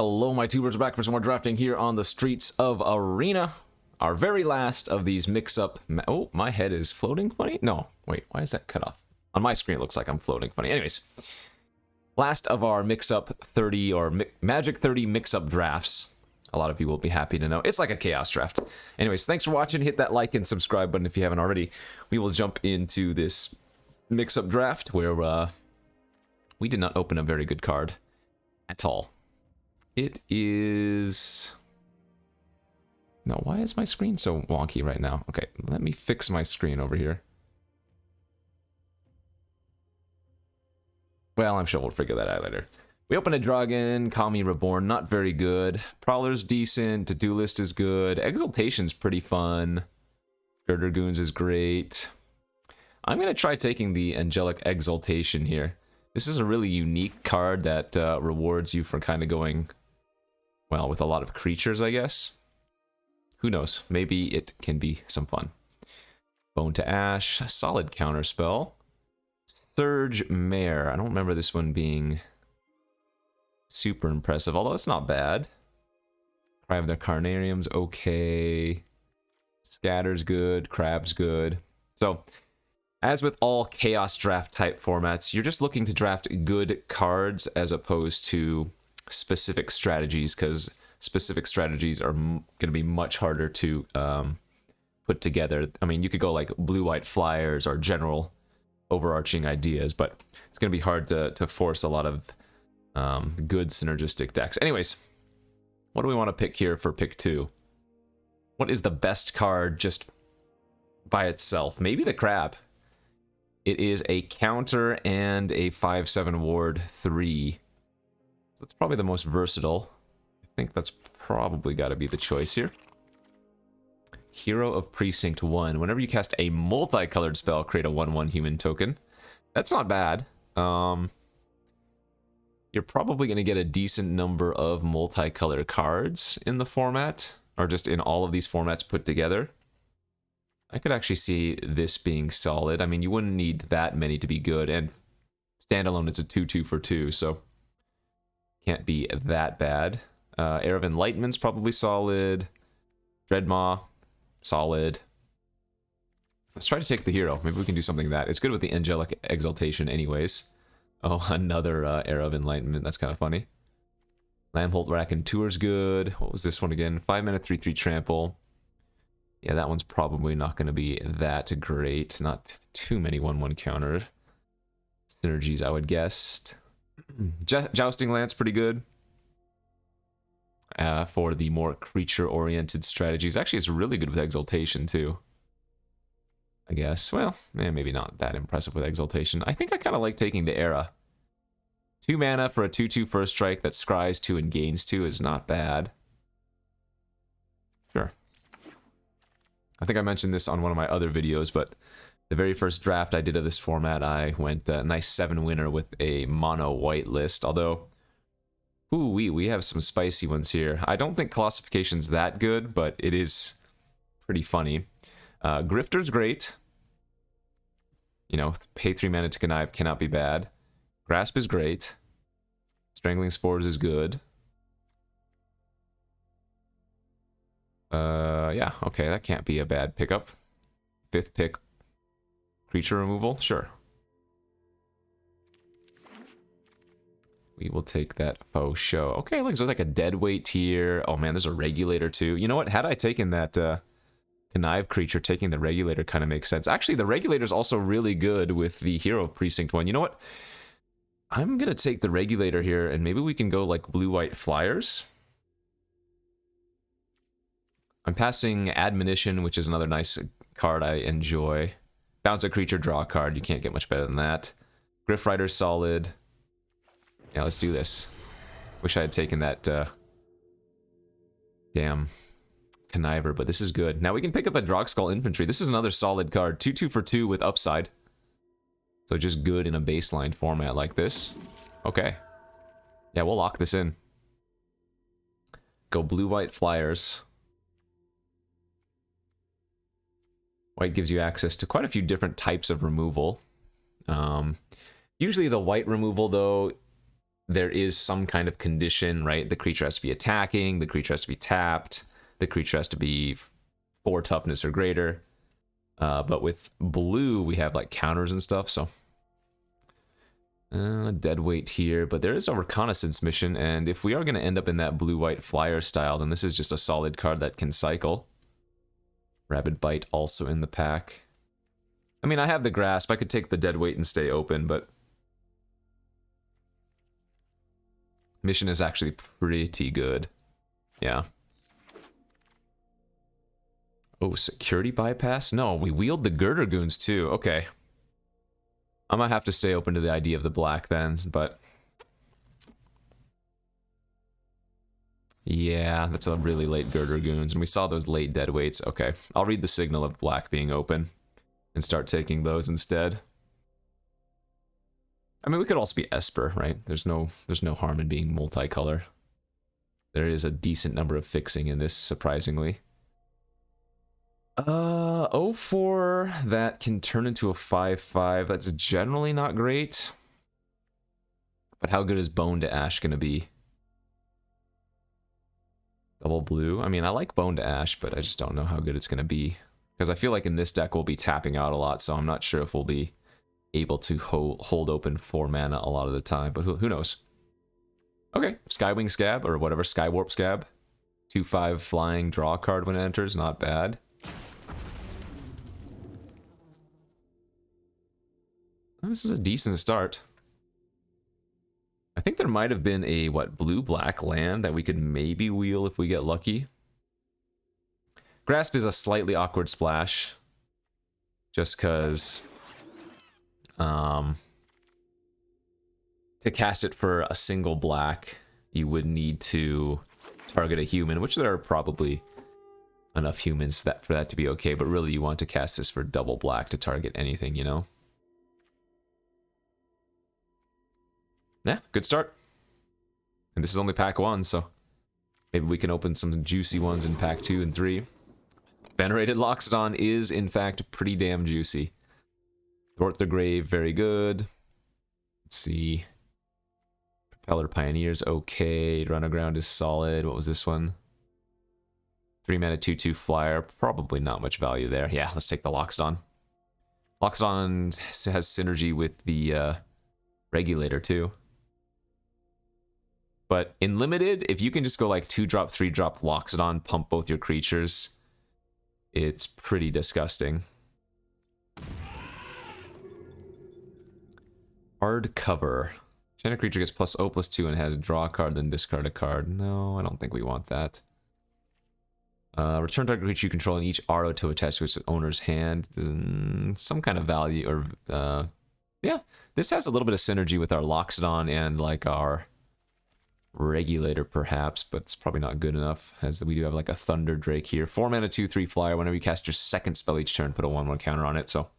Hello, my tubers, back for some more drafting here on the streets of Arena. Our very last of these mix-up... Oh, my head is floating funny? No, wait, why is that cut off? On my screen, it looks like I'm floating funny. Anyways, last of our mix-up 30, or Magic 30 mix-up drafts. A lot of people will be happy to know. It's like a chaos draft. Anyways, thanks for watching. Hit that like and subscribe button if you haven't already. We will jump into this mix-up draft where we did not open a very good card at all. It is... No, why is my screen so wonky right now? Okay, let me fix my screen over here. Well, I'm sure we'll figure that out later. We open a Dragon, Kami Reborn, not very good. Prowler's decent, Duelist is good. Exaltation's pretty fun. Girder Goons is great. I'm going to try taking the Angelic Exaltation here. This is a really unique card that rewards you for kind of going... well, with a lot of creatures, I guess. Who knows? Maybe it can be some fun. Bone to Ash, a solid counter spell. Surge Mare. I don't remember this one being super impressive, although it's not bad. Cry of the Carnarium's okay. Scatter's good. Crab's good. So, as with all Chaos Draft type formats, you're just looking to draft good cards as opposed to specific strategies, because specific strategies are going to be much harder to put together. I mean, you could go like blue-white flyers or general overarching ideas, but it's going to be hard to force a lot of good synergistic decks. Anyways, what do we want to pick here for pick 2? What is the best card just by itself? Maybe the Crab. It is a counter and a 5/7 ward 3. That's probably the most versatile. I think that's probably got to be the choice here. Hero of Precinct 1. Whenever you cast a multicolored spell, create a 1/1 human token. That's not bad. You're probably going to get a decent number of multicolored cards in the format, or just in all of these formats put together. I could actually see this being solid. I mean, you wouldn't need that many to be good, and standalone it's a 2/2 for 2, so can't be that bad. Air of Enlightenment's probably solid. Dreadmaw, solid. Let's try to take the hero. Maybe we can do something that. It's good with the Angelic Exaltation anyways. Oh, another Air of Enlightenment. That's kind of funny. Lamholt Raconteur's good. What was this one again? 5-mana 3/3 trample. Yeah, that one's probably not going to be that great. Not too many 1/1 counter synergies, I would guess. Jousting Lance, pretty good. For the more creature-oriented strategies. Actually, it's really good with Exaltation, too. I guess. Well, maybe not that impressive with Exaltation. I think I kind of like taking the Era. 2 mana for a 2/2 first strike that scries 2 and gains 2 is not bad. Sure. I think I mentioned this on one of my other videos, but the very first draft I did of this format, I went a nice 7 winner with a mono white list, although ooh, we have some spicy ones here. I don't think Classification's that good, but it is pretty funny. Grifter's great. You know, pay 3 mana to connive cannot be bad. Grasp is great. Strangling Spores is good. Yeah, okay, that can't be a bad pickup. 5th pick. Creature removal? Sure. We will take that faux show. Okay, look, so there's like a deadweight here. Oh man, there's a regulator too. You know what? Had I taken that connive creature, taking the regulator kind of makes sense. Actually, the regulator's also really good with the Hero of Precinct 1. You know what? I'm going to take the regulator here, and maybe we can go like blue-white flyers. I'm passing Admonition, which is another nice card I enjoy. Bounce a creature, draw a card. You can't get much better than that. Griff Rider's solid. Yeah, let's do this. Wish I had taken that damn Conniver, but this is good. Now we can pick up a Drogskull Infantry. This is another solid card. 2/2 for 2 with upside. So just good in a baseline format like this. Okay. Yeah, we'll lock this in. Go blue-white flyers. White gives you access to quite a few different types of removal. Usually the white removal, though, there is some kind of condition, right? The creature has to be attacking, the creature has to be tapped, the creature has to be 4 toughness or greater. But with blue, we have like counters and stuff, so dead weight here, but there is a reconnaissance mission, and if we are going to end up in that blue-white flyer style, then this is just a solid card that can cycle. Rabid Bite also in the pack. I mean, I have the grasp. I could take the dead weight and stay open, but mission is actually pretty good. Yeah. Oh, security bypass? No, we wield the Girder Goons too. Okay. I might have to stay open to the idea of the black then, but yeah, that's a really late Girder Goons, and we saw those late dead weights. Okay, I'll read the signal of black being open and start taking those instead. I mean, we could also be Esper, right? There's no harm in being multicolor. There is a decent number of fixing in this, surprisingly. 04, that can turn into a 5/5. That's generally not great. But how good is Bone to Ash going to be? Double blue. I mean, I like Bone to Ash, but I just don't know how good it's going to be. Because I feel like in this deck we'll be tapping out a lot, so I'm not sure if we'll be able to hold open 4 mana a lot of the time, but who knows? Okay, Skywing Scab, or whatever, Skywarp Scab. 2/5 flying, draw a card when it enters, not bad. This is a decent start. I think there might have been a, what, blue-black land that we could maybe wheel if we get lucky. Grasp is a slightly awkward splash. Just because... to cast it for a single black, you would need to target a human, which there are probably enough humans for that to be okay, but really you want to cast this for double black to target anything, you know? Yeah, good start. And this is only pack 1, so maybe we can open some juicy ones in pack 2 and 3. Venerated Loxodon is, in fact, pretty damn juicy. Thwart the Grave, very good. Let's see. Propeller Pioneer's okay. Run Aground is solid. What was this one? 3 mana 2/2 flyer. Probably not much value there. Yeah, let's take the Loxodon. Loxodon has synergy with the Regulator, too. But in limited, if you can just go like 2-drop, 3-drop Loxodon, pump both your creatures, it's pretty disgusting. Hard cover. Enchanted creature gets +0/+2 and has draw a card, then discard a card. No, I don't think we want that. Return target creature you control and each arrow to attach to its owner's hand. Some kind of value, or yeah. This has a little bit of synergy with our Loxodon and like our Regulator perhaps, but it's probably not good enough, as we do have like a Thunder Drake here. 4 mana 2/3 flyer. Whenever you cast your second spell each turn, put a 1/1 counter on it, so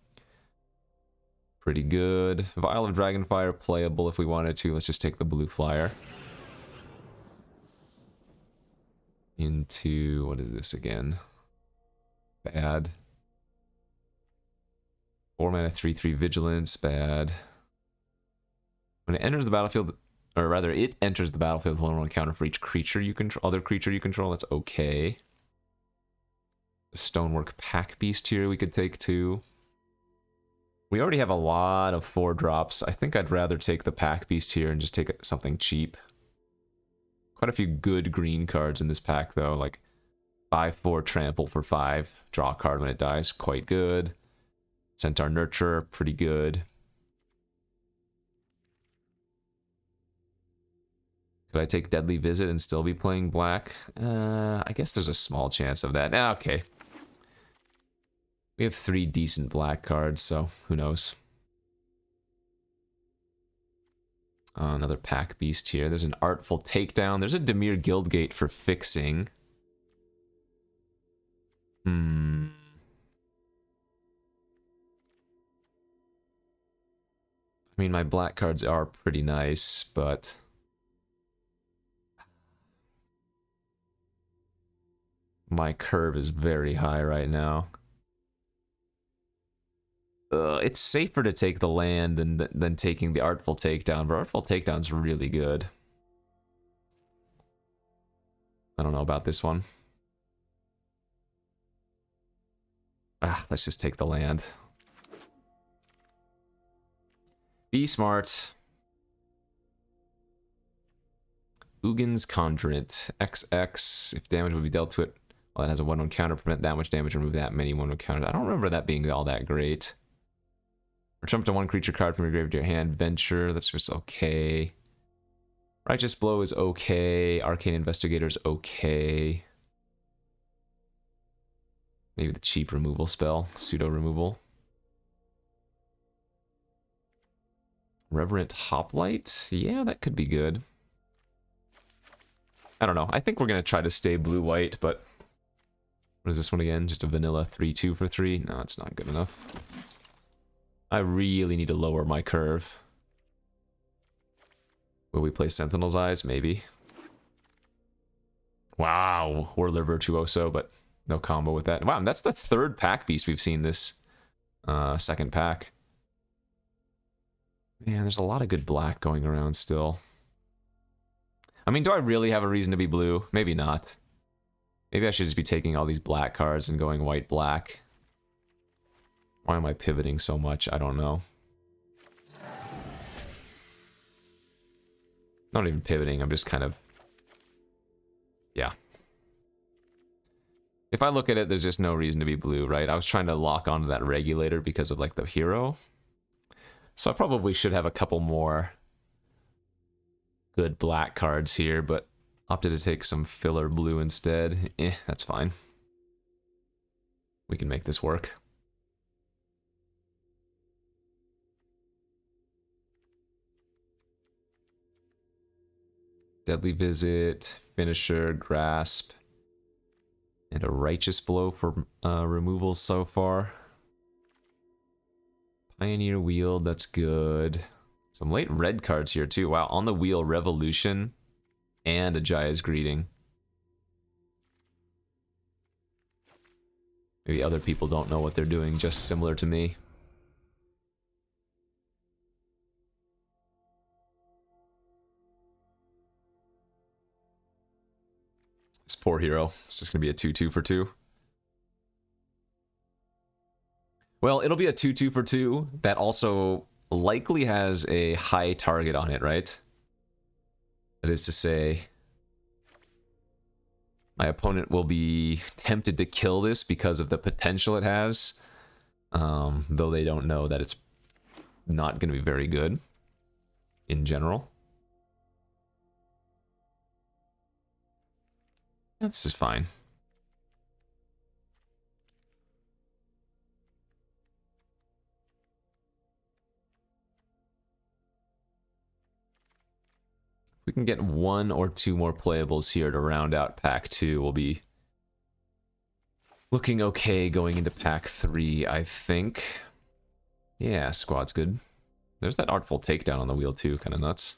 pretty good. Vial of Dragonfire playable if we wanted to. Let's just take the blue flyer. Into, what is this again? Bad. 4 mana 3/3 Vigilance, bad. When it enters the battlefield, or rather, it enters the battlefield with 1/1 counter for each creature you control, other creature you control. That's okay. The Stonework Pack Beast here we could take too. We already have a lot of 4-drops. I think I'd rather take the Pack Beast here and just take something cheap. Quite a few good green cards in this pack though, like 5/4 Trample for 5. Draw a card when it dies, quite good. Centaur Nurturer, pretty good. Could I take Deadly Visit and still be playing black? I guess there's a small chance of that. Okay. We have 3 decent black cards, so who knows. Another Pack Beast here. There's an Artful Takedown. There's a Dimir Guildgate for fixing. I mean, my black cards are pretty nice, but my curve is very high right now. It's safer to take the land than taking the Artful Takedown, but Artful Takedown's really good. I don't know about this one. Let's just take the land. Be smart. Ugin's Conjurant. XX. If damage would be dealt to it, well, it has a 1/1 counter. Prevent that much damage. Remove that many 1/1 counters. I don't remember that being all that great. Return up to 1 creature card from your grave to your hand. Venture. That's just okay. Righteous Blow is okay. Arcane Investigator is okay. Maybe the cheap removal spell. Pseudo removal. Reverent Hoplite? Yeah, that could be good. I don't know. I think we're going to try to stay blue-white, but... What is this one again? Just a vanilla 3/2 for 3? No, it's not good enough. I really need to lower my curve. Will we play Sentinel's Eyes? Maybe. Wow, Whirler Virtuoso, but no combo with that. Wow, that's the third pack beast we've seen this second pack. Man, there's a lot of good black going around still. I mean, do I really have a reason to be blue? Maybe not. Maybe I should just be taking all these black cards and going white-black. Why am I pivoting so much? I don't know. Not even pivoting, I'm just kind of... Yeah. If I look at it, there's just no reason to be blue, right? I was trying to lock onto that regulator because of, like, the hero. So I probably should have a couple more good black cards here, but opted to take some filler blue instead. That's fine. We can make this work. Deadly Visit, Finisher, Grasp, and a Righteous Blow for removals so far. Pioneer Wield, that's good. Some late red cards here too. Wow, on the wheel, Revolution and Ajaya's Greeting. Maybe other people don't know what they're doing, just similar to me. This poor hero. It's just gonna be a 2/2 for 2. Well, it'll be a 2/2 for 2 that also likely has a high target on it, right? That is to say, my opponent will be tempted to kill this because of the potential it has, though they don't know that it's not going to be very good in general. Yeah, this is fine. If we can get 1 or 2 more playables here to round out pack 2, we'll be looking okay going into pack 3, I think. Yeah, squad's good. There's that Artful Takedown on the wheel too, kind of nuts.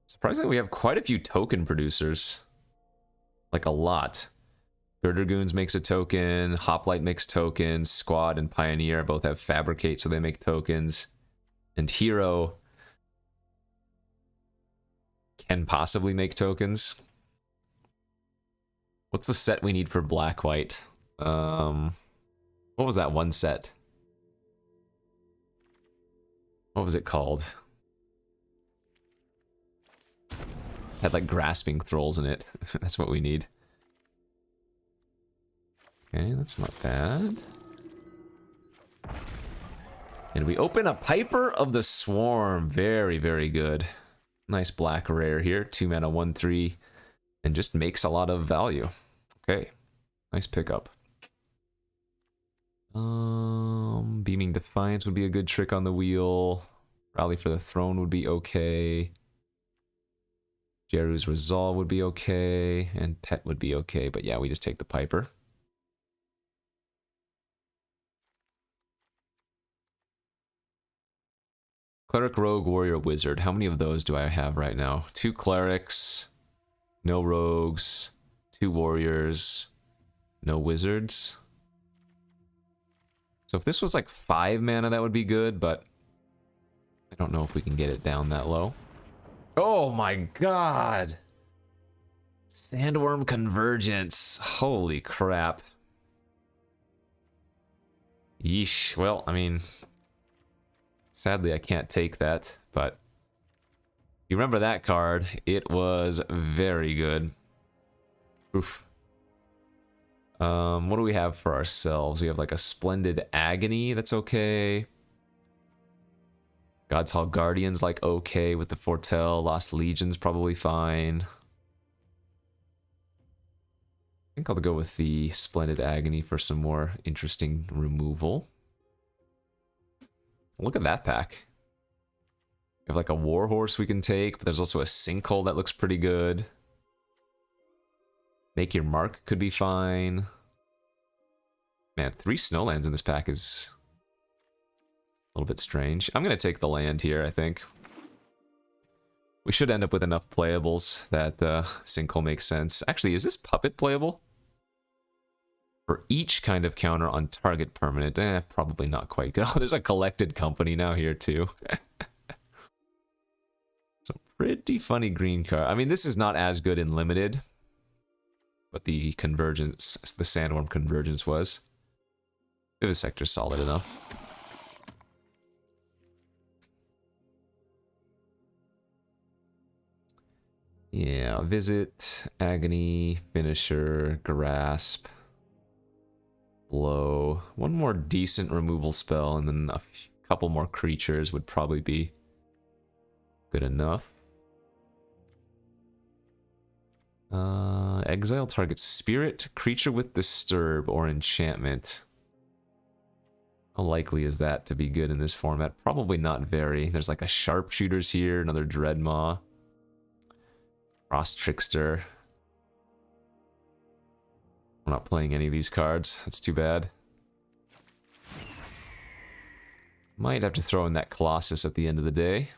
Surprisingly, we have quite a few token producers. Like a lot. Girder makes a token, Hoplite makes tokens, Squad and Pioneer both have Fabricate, so they make tokens. And Hero can possibly make tokens. What's the set we need for black-white? What was that one set? What was it called? Had like Grasping Thralls in it. That's what we need. Okay, that's not bad. And we open a Piper of the Swarm. Very, very good. Nice black rare here. 2 mana, 1/3. And just makes a lot of value. Okay. Nice pickup. Beaming Defiance would be a good trick on the wheel. Rally for the Throne would be okay. Jeru's Resolve would be okay. And Pet would be okay. But yeah, we just take the Piper. Cleric, Rogue, Warrior, Wizard. How many of those do I have right now? 2 Clerics, no Rogues, 2 Warriors, no Wizards. So if this was like 5 mana, that would be good, but I don't know if we can get it down that low. Oh my god! Sandworm Convergence. Holy crap. Yeesh. Well, I mean, sadly I can't take that, but you remember that card. It was very good. Oof. What do we have for ourselves? We have like a Splendid Agony, that's okay. God's Hall Guardian's like okay with the Foretell. Lost Legion's probably fine. I think I'll go with the Splendid Agony for some more interesting removal. Look at that pack. We have like a Warhorse we can take, but there's also a Sinkhole that looks pretty good. Make Your Mark could be fine. Man, 3 Snowlands in this pack is a little bit strange. I'm going to take the land here, I think. We should end up with enough playables that Sinkhole makes sense. Actually, is this Puppet playable? For each kind of counter on target permanent. Probably not quite good. Oh, there's a Collected Company now here, too. So pretty funny green card. I mean, this is not as good in Limited. But the Convergence, the Sandworm Convergence was. Vivisector's solid enough. Yeah, Visit, Agony, Finisher, Grasp, Blow. One more decent removal spell, and then a couple more creatures would probably be good enough. Exile target spirit, creature with Disturb, or enchantment. How likely is that to be good in this format? Probably not very. There's like a Sharpshooters here, another Dreadmaw. Frost Trickster. I'm not playing any of these cards. That's too bad. Might have to throw in that Colossus at the end of the day.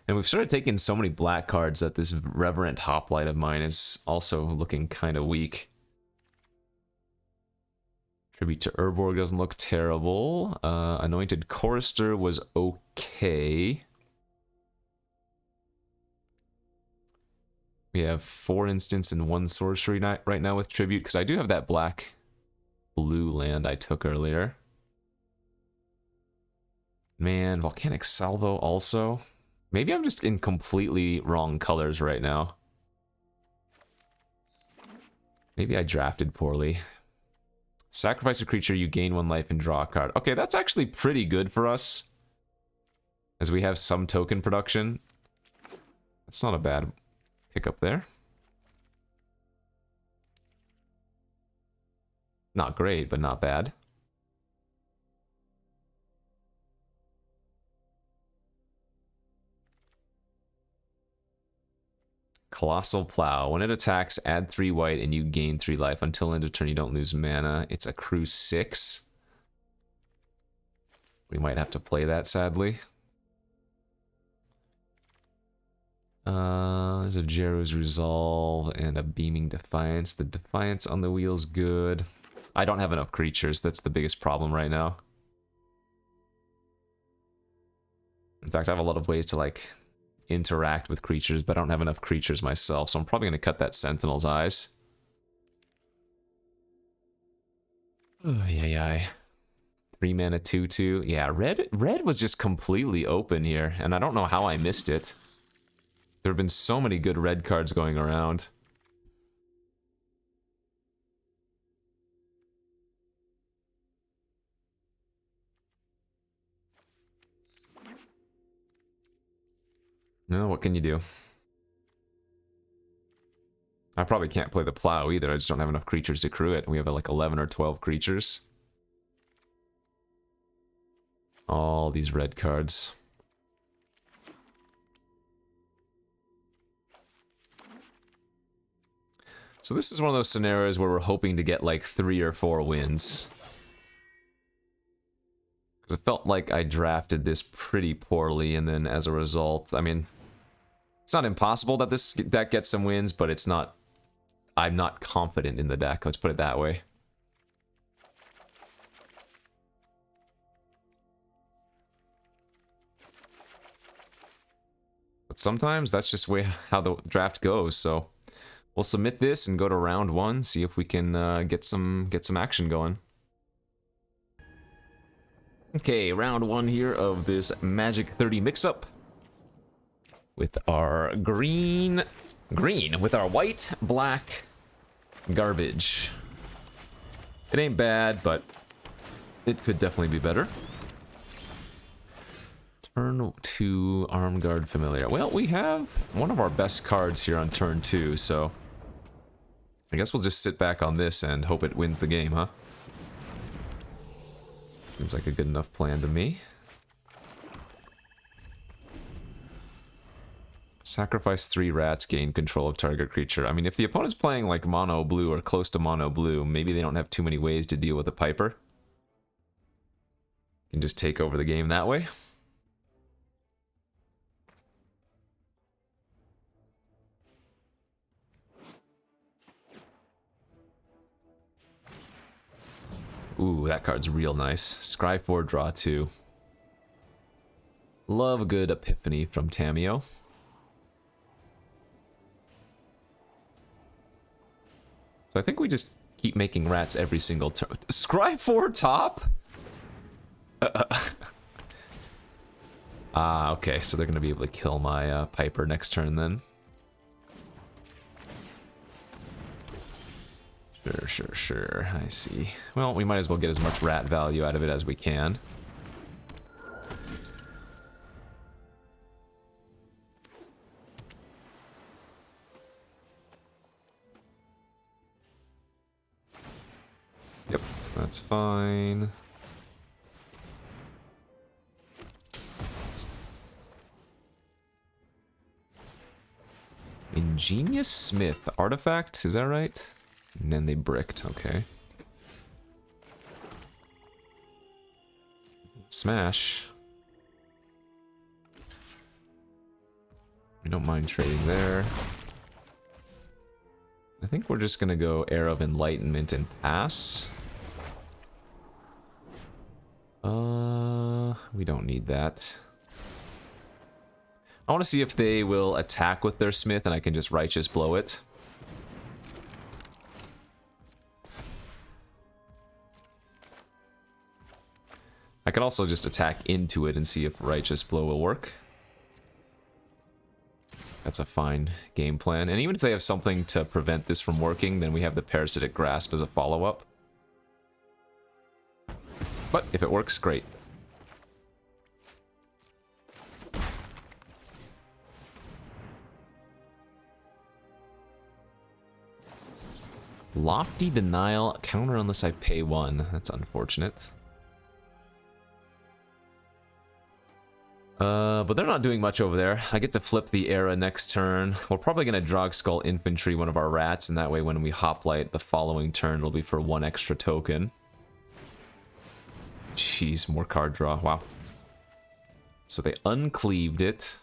And we've started taking so many black cards that this Reverent Hoplite of mine is also looking kind of weak. Tribute to Urborg doesn't look terrible. Anointed Chorister was okay. We have 4 instants and 1 sorcery right now with Tribute, because I do have that black-blue land I took earlier. Man, Volcanic Salvo also. Maybe I'm just in completely wrong colors right now. Maybe I drafted poorly. Sacrifice a creature, you gain 1 life and draw a card. Okay, that's actually pretty good for us, as we have some token production. That's not a bad pickup there. Not great, but not bad. Colossal Plow. When it attacks, add 3 white and you gain 3 life. Until end of turn, you don't lose mana. It's a crew 6. We might have to play that, sadly. There's a Jero's Resolve and a Beaming Defiance. The Defiance on the wheel's good. I don't have enough creatures. That's the biggest problem right now. In fact, I have a lot of ways to, like, interact with creatures, but I don't have enough creatures myself, so I'm probably going to cut that Sentinel's Eyes. Oh, yeah. 3 mana 2/2. Yeah, red was just completely open here, and I don't know how I missed it. There have been so many good red cards going around. No, what can you do? I probably can't play the Plow either. I just don't have enough creatures to crew it. We have like 11 or 12 creatures. All these red cards. So this is one of those scenarios where we're hoping to get like 3 or 4 wins. Because it felt like I drafted this pretty poorly, and then as a result, I mean, It's not impossible that this deck gets some wins, but it's not... I'm not confident in the deck, let's put it that way. But sometimes that's just how the draft goes, so... We'll submit this and go to round 1, see if we can get some action going. Okay, round 1 here of this Magic 30 mix-up. With our green, with our white, black, garbage. It ain't bad, but it could definitely be better. Turn 2, Arm Guard Familiar. Well, we have one of our best cards here on turn 2, so... I guess we'll just sit back on this and hope it wins the game, huh? Seems like a good enough plan to me. Sacrifice 3 rats, gain control of target creature. I mean, if the opponent's playing like mono blue or close to mono blue, maybe they don't have too many ways to deal with a Piper. You can just take over the game that way. Ooh, that card's real nice. Scry 4, draw 2. Love a good Epiphany from Tamiyo. So I think we just keep making rats every single turn. Scry 4 top? Ah, okay, so they're going to be able to kill my Piper next turn then. Sure, I see. Well, we might as well get as much rat value out of it as we can. Yep, that's fine. Ingenious Smith artifact, is that right? And then they bricked, okay. Smash. We don't mind trading there. I think we're just gonna go Air of Enlightenment and pass. We don't need that. I want to see if they will attack with their Smith and I can just Righteous Blow it. I could also just attack into it and see if Righteous Blow will work. That's a fine game plan. And even if they have something to prevent this from working, then we have the Parasitic Grasp as a follow-up. But if it works, great. Lofty Denial, counter unless I pay 1. That's unfortunate. But they're not doing much over there. I get to flip the Era next turn. We're probably going to Drog Skull Infantry one of our rats, and that way when we Hoplite the following turn, it'll be for 1 extra token. Jeez, more card draw. Wow. So they uncleaved it.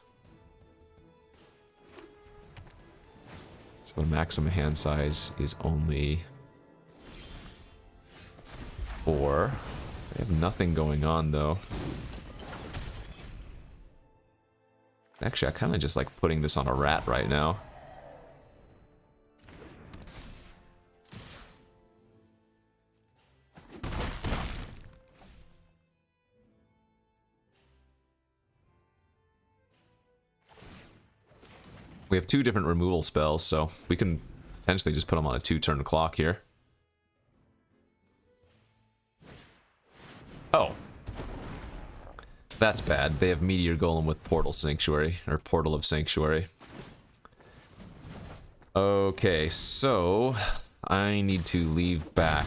So the maximum hand size is only 4. They have nothing going on, though. Actually, I kind of just like putting this on a rat right now. We have 2 different removal spells, so we can potentially just put them on a 2-turn clock here. Oh. That's bad. They have Meteor Golem with Portal Sanctuary, or Portal of Sanctuary. Okay, so I need to leave back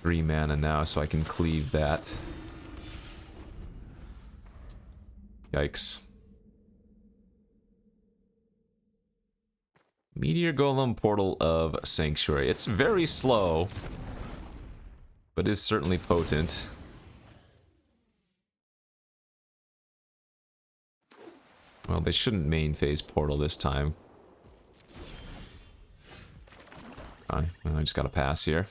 3 mana now so I can cleave that. Yikes. Meteor Golem, Portal of Sanctuary. It's very slow, but is certainly potent. Well, they shouldn't main phase portal this time. Okay, well, I just gotta pass here.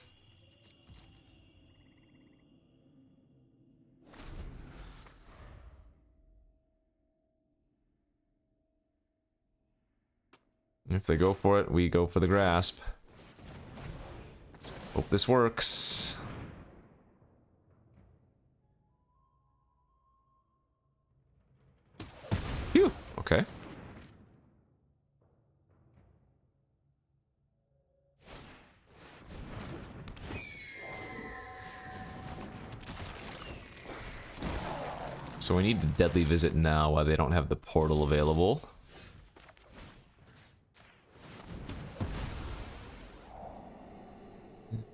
If they go for it, we go for the grasp. Hope this works. Phew, okay. So we need to Deadly Visit now while they don't have the portal available.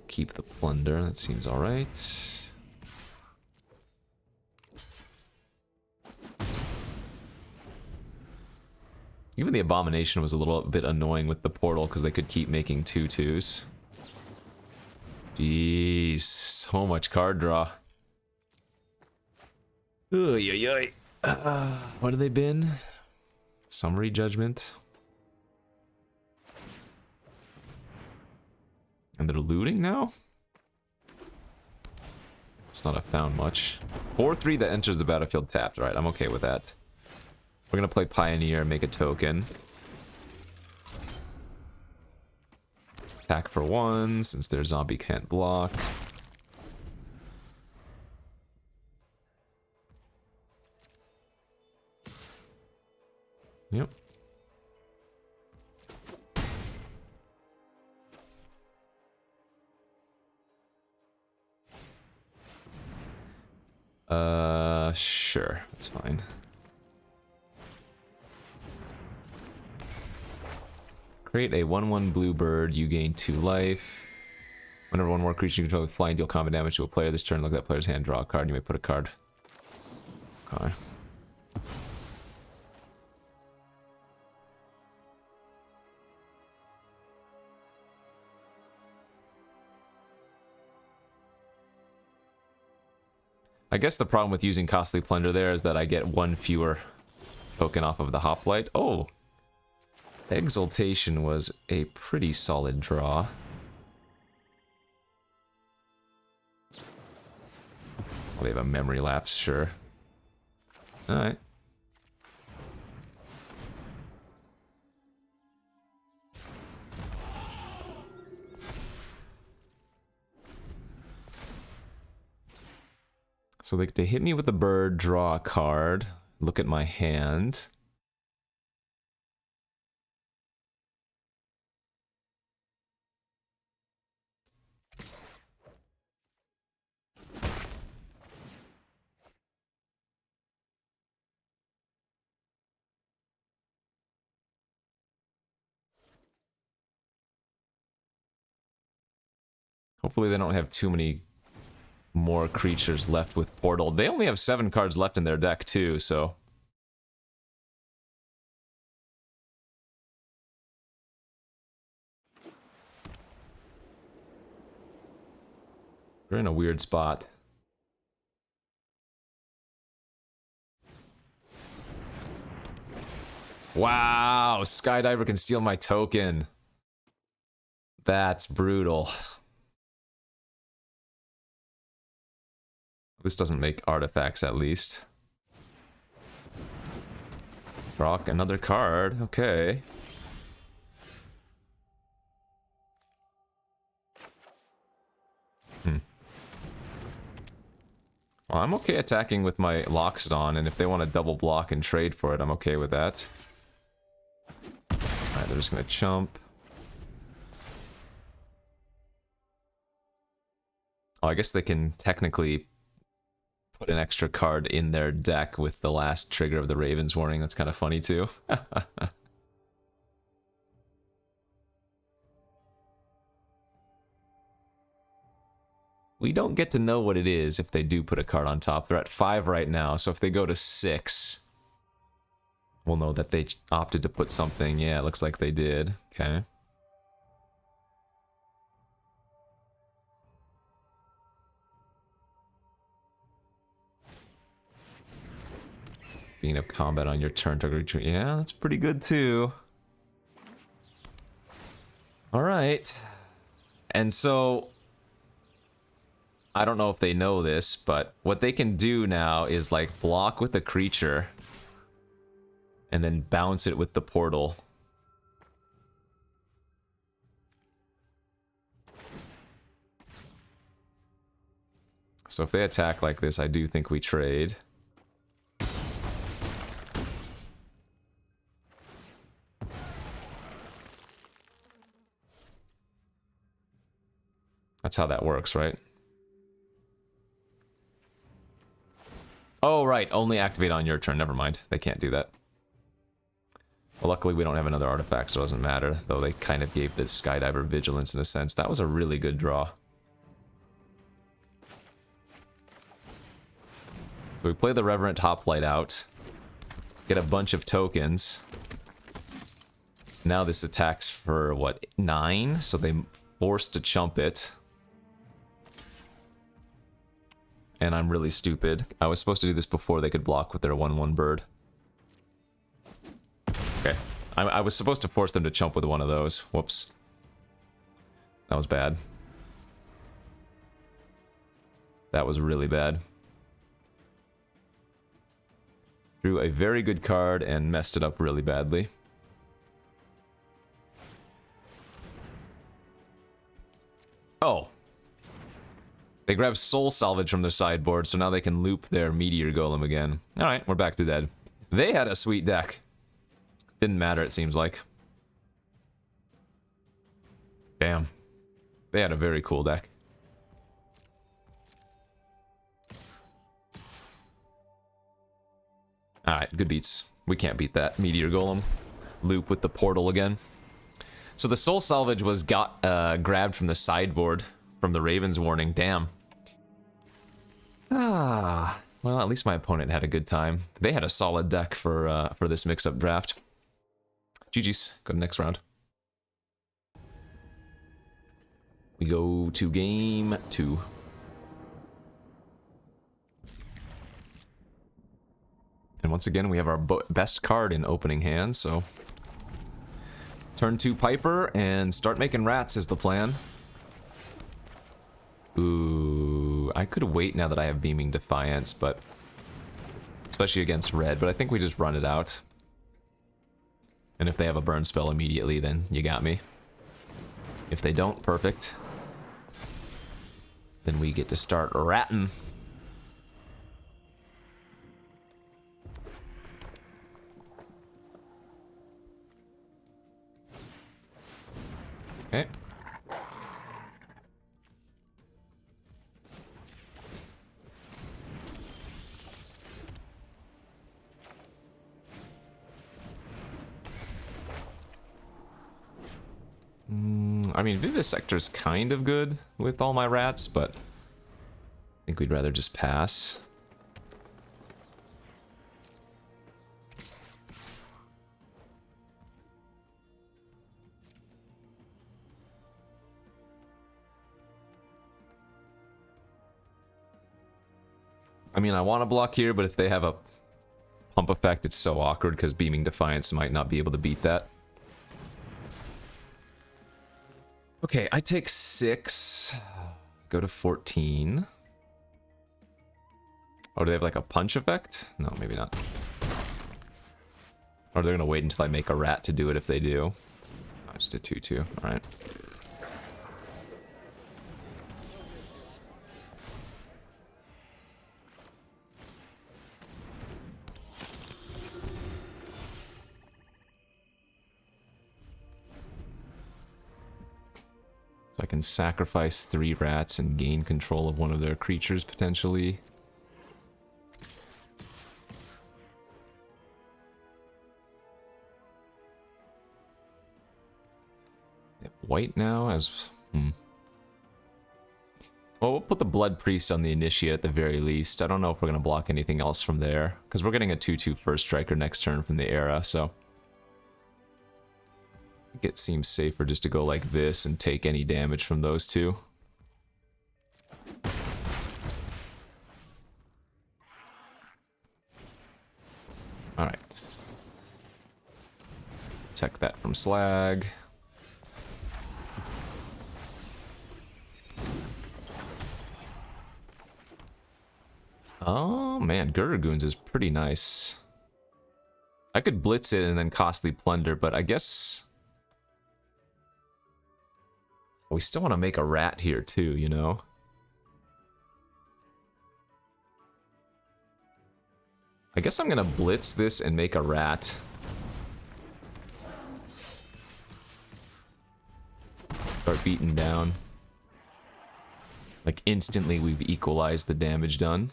Keep the plunder, that seems alright. Even the Abomination was a little bit annoying with the portal because they could keep making 2/2s. Jeez, so much card draw. Oy. What have they been? Summary Judgment. And they're looting now? It's not a found much. 4/3 that enters the battlefield tapped. Alright, I'm okay with that. We're gonna play Pioneer and make a token. Attack for 1, since their zombie can't block. Yep. Sure, that's fine. Create a 1/1 blue bird, you gain 2 life. Whenever one more creature you control with flying deal combat damage to a player this turn, look at that player's hand, draw a card, and you may put a card. Okay. I guess the problem with using Costly Plunder there is that I get 1 fewer token off of the Hoplite. Oh! Exaltation was a pretty solid draw. Well, they have a memory lapse, sure. Alright. So they hit me with a bird, draw a card, look at my hand. Hopefully they don't have too many more creatures left with Portal. They only have 7 cards left in their deck too, so... They're in a weird spot. Wow, Skydiver can steal my token. That's brutal. This doesn't make artifacts, at least. Draw another card, okay. Well, I'm okay attacking with my Loxodon, and if they want to double block and trade for it, I'm okay with that. Alright, they're just gonna chump. Oh, I guess they can technically put an extra card in their deck with the last trigger of the Raven's Warning. That's kind of funny, too. We don't get to know what it is if they do put a card on top. They're at 5 right now, so if they go to 6, we'll know that they opted to put something. Yeah, it looks like they did. Okay. Beginning of combat on your turn, target retreat. Yeah, that's pretty good too. Alright. And so, I don't know if they know this, but what they can do now is like block with a creature and then bounce it with the portal. So if they attack like this, I do think we trade. That's how that works, right? Oh, right. Only activate on your turn. Never mind. They can't do that. Well, luckily we don't have another artifact, so it doesn't matter. Though they kind of gave the Skydiver Vigilance in a sense. That was a really good draw. So we play the Reverent Hoplite out. Get a bunch of tokens. Now this attacks for, what, 9? So they forced to chump it. And I'm really stupid. I was supposed to do this before they could block with their 1/1 bird. Okay. I was supposed to force them to chump with one of those. Whoops. That was bad. That was really bad. Drew a very good card and messed it up really badly. Oh. They grab Soul Salvage from their sideboard, so now they can loop their Meteor Golem again. Alright, we're back to dead. They had a sweet deck. Didn't matter, it seems like. Damn. They had a very cool deck. Alright, good beats. We can't beat that. Meteor Golem. Loop with the portal again. So the Soul Salvage was grabbed from the sideboard from the Raven's Warning. Damn. Ah, well, at least my opponent had a good time. They had a solid deck for this mix-up draft. GG's. Go to next round. We go to game 2. And once again, we have our best card in opening hand, so... Turn 2 Piper, and start making rats is the plan. Ooh, I could wait now that I have Beaming Defiance, but... Especially against red, but I think we just run it out. And if they have a burn spell immediately, then you got me. If they don't, perfect. Then we get to start ratting. Okay. I mean, Vivisector's kind of good with all my rats, but I think we'd rather just pass. I mean, I want to block here, but if they have a pump effect, it's so awkward because Beaming Defiance might not be able to beat that. Okay, I take 6, go to 14. Oh, do they have like a punch effect? No, maybe not. Or they're gonna wait until I make a rat to do it if they do. I just did 2/2, alright. I can sacrifice 3 rats and gain control of one of their creatures, potentially. They have white now as... Well, we'll put the Blood Priest on the Initiate at the very least. I don't know if we're going to block anything else from there, because we're getting a 2/2 First Striker next turn from the Era, so... I think it seems safer just to go like this and take any damage from those two. Alright. Protect that from slag. Oh man, Gurgoons is pretty nice. I could blitz it and then costly plunder, but I guess we still want to make a rat here too, you know? I guess I'm gonna blitz this and make a rat. Start beating down. Like instantly we've equalized the damage done.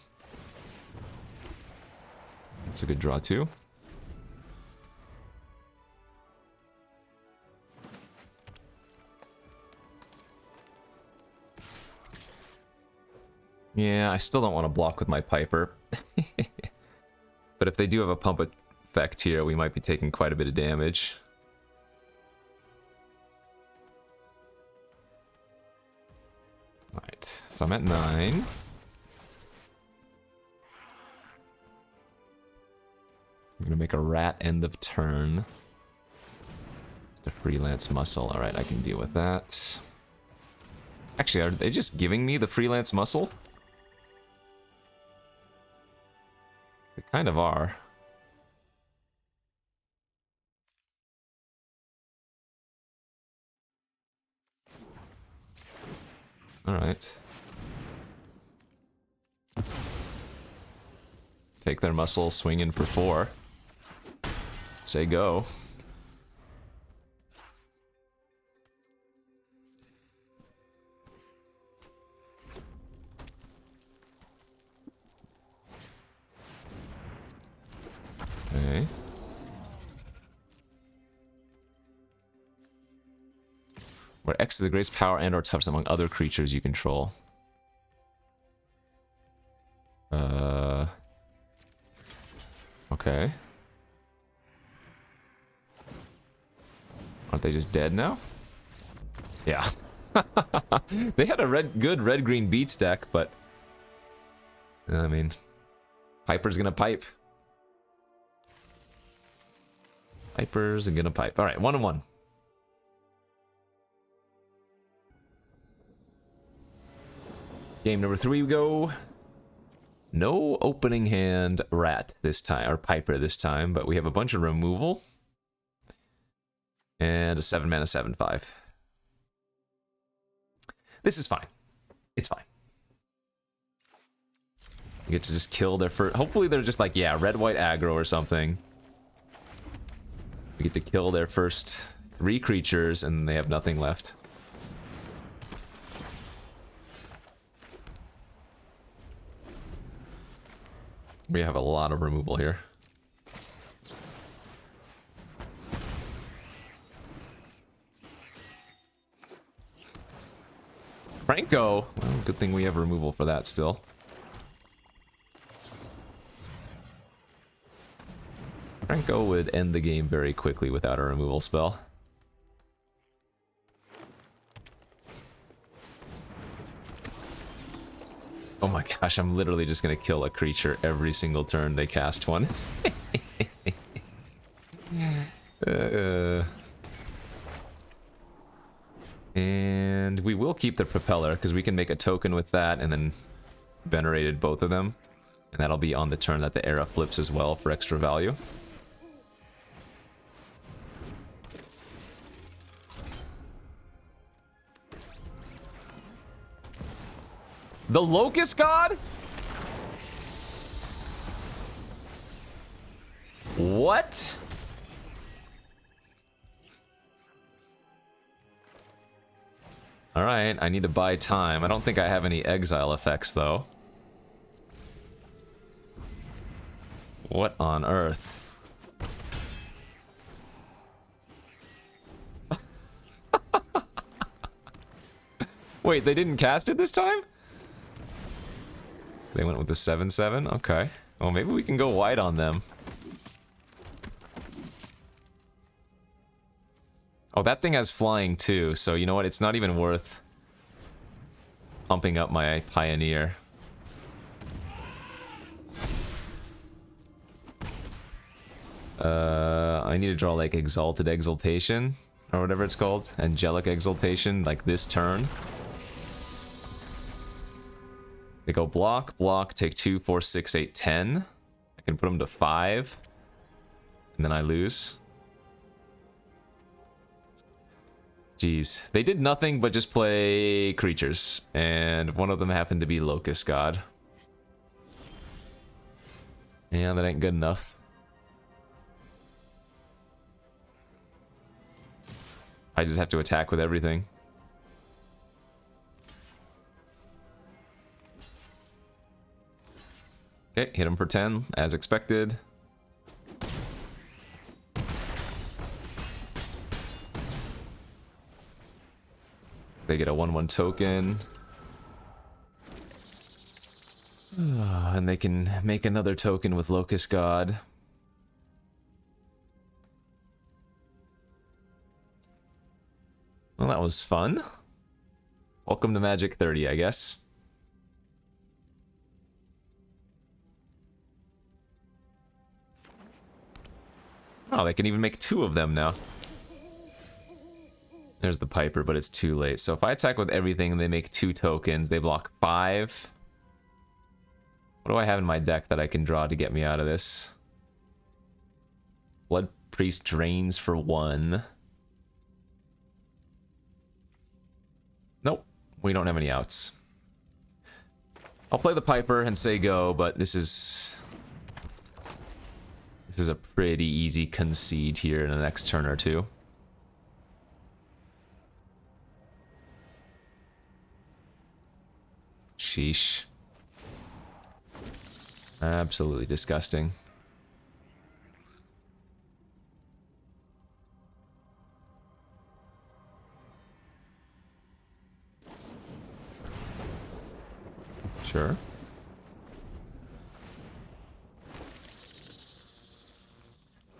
That's a good draw too. Yeah, I still don't want to block with my Piper. But if they do have a pump effect here, we might be taking quite a bit of damage. Alright, so I'm at 9. I'm gonna make a rat end of turn. Just a freelance muscle. Alright, I can deal with that. Actually, are they just giving me the freelance muscle? They kind of are. Alright. Take their muscle, swing in for 4. Say go. Okay. Where X is the greatest power and or toughness among other creatures you control. Okay. Aren't they just dead now? Yeah. They had a good red-green beat stack, but I mean, Piper's gonna pipe. Piper's gonna pipe. All right, 1-1. Game number 3 we go. No opening hand rat this time, or Piper this time, but we have a bunch of removal. And a 7-mana 7/5. This is fine. It's fine. We get to just kill their first... Hopefully they're just like, yeah, red-white aggro or something. We get to kill their first 3 creatures and they have nothing left. We have a lot of removal here. Franco! Well, good thing we have removal for that still. Franco would end the game very quickly without a removal spell. Oh my gosh, I'm literally just gonna kill a creature every single turn they cast one. And we will keep the propeller, because we can make a token with that and then venerated both of them. And that'll be on the turn that the era flips as well for extra value. The Locust God? What? Alright, I need to buy time. I don't think I have any exile effects, though. What on earth? Wait, they didn't cast it this time? They went with the 7/7? Okay. Well, maybe we can go wide on them. Oh, that thing has flying too, so you know what? It's not even worth pumping up my Pioneer. I need to draw like Exalted Exaltation, or whatever it's called. Angelic Exaltation, like this turn. They go block, block, take 2, 4, 6, 8, 10. I can put them to 5. And then I lose. Jeez. They did nothing but just play creatures. And one of them happened to be Locust God. Yeah, that ain't good enough. I just have to attack with everything. Okay, hit him for 10, as expected. They get a 1/1 token. And they can make another token with Locust God. Well, that was fun. Welcome to Magic 30, I guess. Oh, they can even make 2 of them now. There's the Piper, but it's too late. So if I attack with everything and they make 2 tokens, they block 5. What do I have in my deck that I can draw to get me out of this? Blood Priest drains for 1. Nope, we don't have any outs. I'll play the Piper and say go, but this is a pretty easy concede here in the next turn or two. Sheesh. Absolutely disgusting. Sure.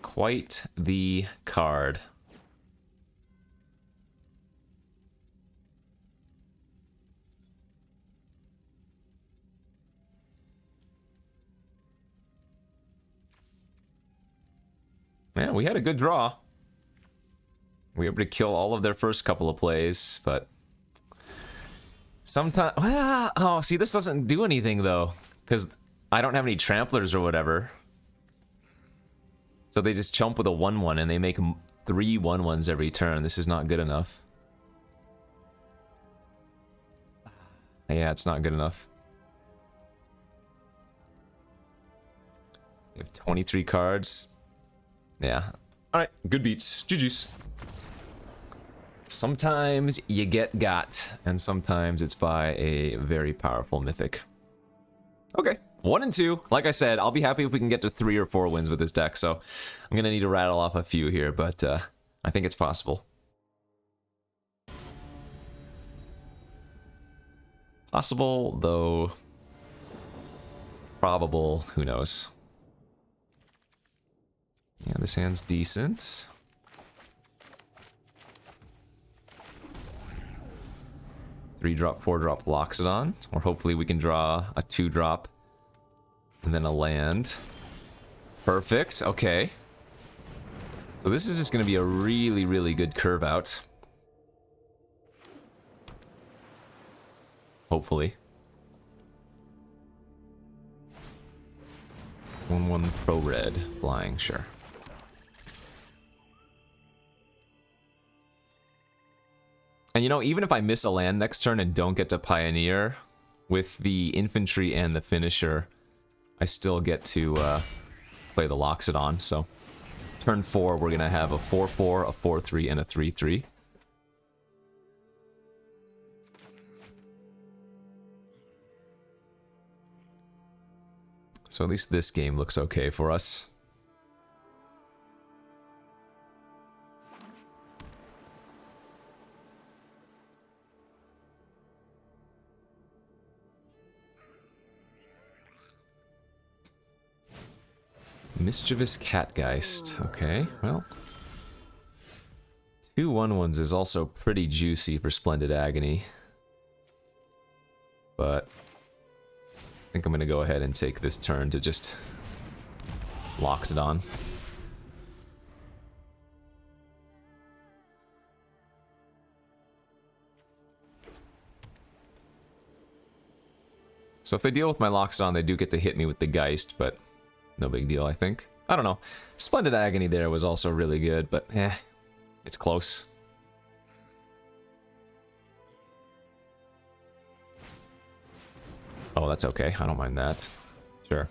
Quite the card. Yeah, we had a good draw. We were able to kill all of their first couple of plays, but sometimes... Well, oh, see, this doesn't do anything, though, because I don't have any tramplers or whatever. So they just chump with a 1/1, and they make 3 1/1s every turn. This is not good enough. Yeah, it's not good enough. We have 23 cards. Yeah. Alright, good beats. GG's. Sometimes you get got, and sometimes it's by a very powerful Mythic. Okay, 1 and 2. Like I said, I'll be happy if we can get to 3 or 4 wins with this deck, so I'm gonna need to rattle off a few here, but I think it's possible. Possible, though probable, who knows. Yeah, this hand's decent. Three drop, 4-drop Loxodon, or hopefully we can draw a 2-drop and then a land. Perfect, okay. So this is just going to be a really, really good curve out. Hopefully. 1/1 pro red, flying, sure. And you know, even if I miss a land next turn and don't get to Pioneer, with the infantry and the finisher, I still get to play the Loxodon. So, turn 4, we're going to have a 4/4, a 4/3, and a 3/3. So at least this game looks okay for us. Mischievous Catgeist. Okay, well. 2 1/1s is also pretty juicy for Splendid Agony. But I think I'm going to go ahead and take this turn to just Loxodon. So if they deal with my Loxodon, they do get to hit me with the Geist, but no big deal, I think. I don't know. Splendid Agony there was also really good, but it's close. Oh, that's okay. I don't mind that. Sure.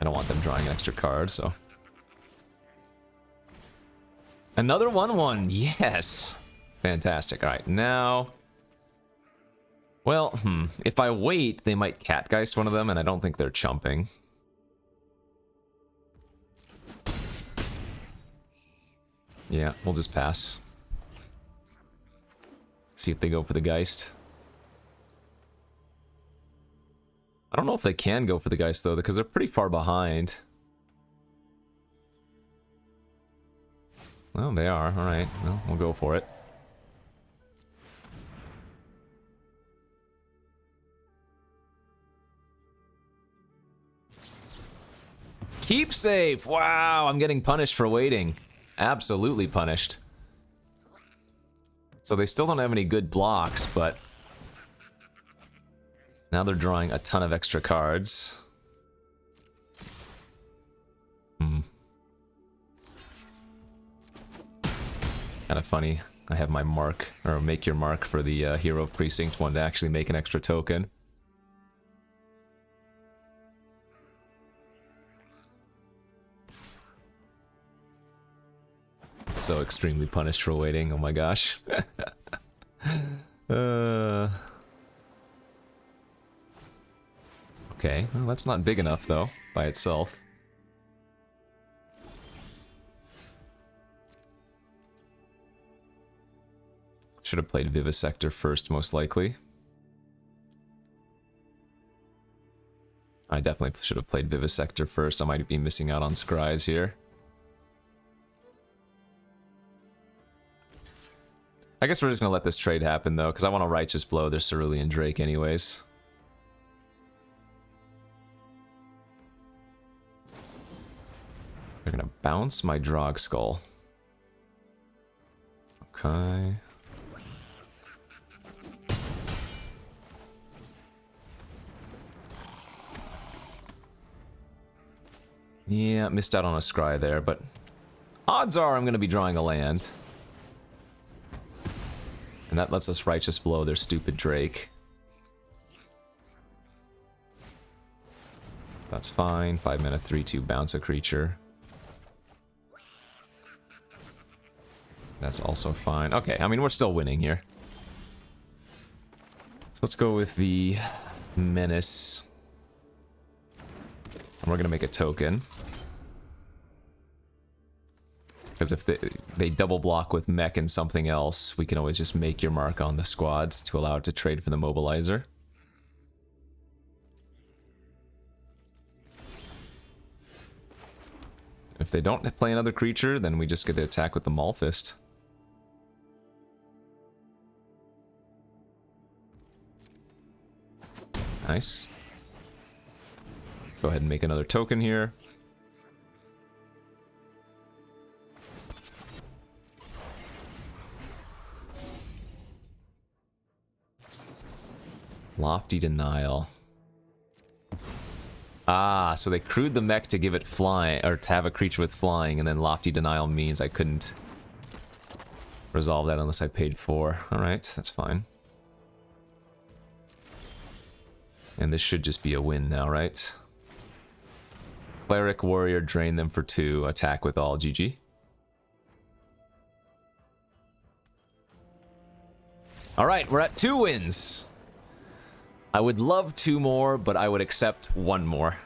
I don't want them drawing an extra card, so... Another 1/1. Yes! Fantastic. Alright, now... Well, if I wait, they might Catgeist one of them, and I don't think they're chumping. Yeah, we'll just pass. See if they go for the Geist. I don't know if they can go for the Geist, though, because they're pretty far behind. Well, they are. Alright, well, we'll go for it. Keep safe! Wow, I'm getting punished for waiting. Absolutely punished. So they still don't have any good blocks, but... Now they're drawing a ton of extra cards. Kind of funny. I have my mark, or make your mark for the Hero of Precinct one to actually make an extra token. So extremely punished for waiting, oh my gosh. Okay, well, that's not big enough though, by itself. Should have played Vivisector first, most likely. I definitely should have played Vivisector first. I might be missing out on Scries here. I guess we're just gonna let this trade happen though, because I want to Righteous Blow their Cerulean Drake anyways. They're gonna bounce my Drog Skull. Okay. Yeah, missed out on a Scry there, but odds are I'm gonna be drawing a land. And that lets us Righteous Blow their stupid Drake. That's fine. 5 mana, 3/2, bounce a creature. That's also fine. Okay, I mean, we're still winning here. So let's go with the Menace. And we're gonna make a token. Because if they double block with mech and something else, we can always just make your mark on the squad to allow it to trade for the mobilizer. If they don't play another creature, then we just get to attack with the Maulfist. Nice. Go ahead and make another token here. Lofty Denial. Ah, so they crewed the mech to give it flying, or to have a creature with flying, and then Lofty Denial means I couldn't resolve that unless I paid 4. Alright, that's fine. And this should just be a win now, right? Cleric, Warrior, drain them for 2, attack with all, GG. Alright, we're at 2 wins! I would love 2 more, but I would accept 1 more.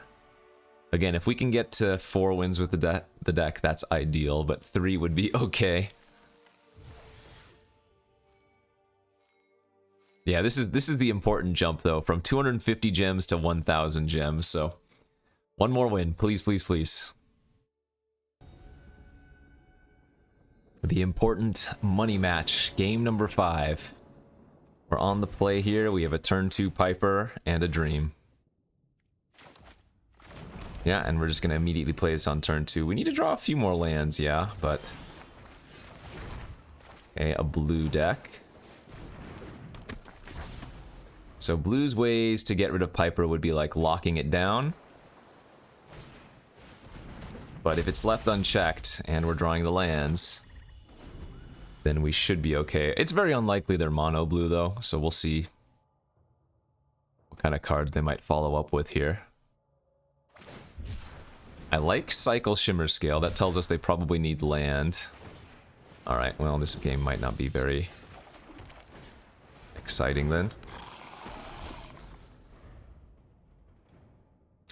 Again, if we can get to 4 wins with the deck, that's ideal, but 3 would be okay. Yeah, this is the important jump, though, from 250 gems to 1,000 gems, so... 1 more win, please, please, please. The important money match, game number 5. We're on the play here. We have a turn 2 Piper and a Dream. Yeah, and we're just going to immediately play this on turn 2. We need to draw a few more lands, yeah, but... Okay, a blue deck. So blue's ways to get rid of Piper would be like locking it down. But if it's left unchecked and we're drawing the lands, then we should be okay. It's very unlikely they're mono blue though, so we'll see what kind of cards they might follow up with here. I like Cycle Shimmer Scale. That tells us they probably need land. Alright, well, this game might not be very exciting then.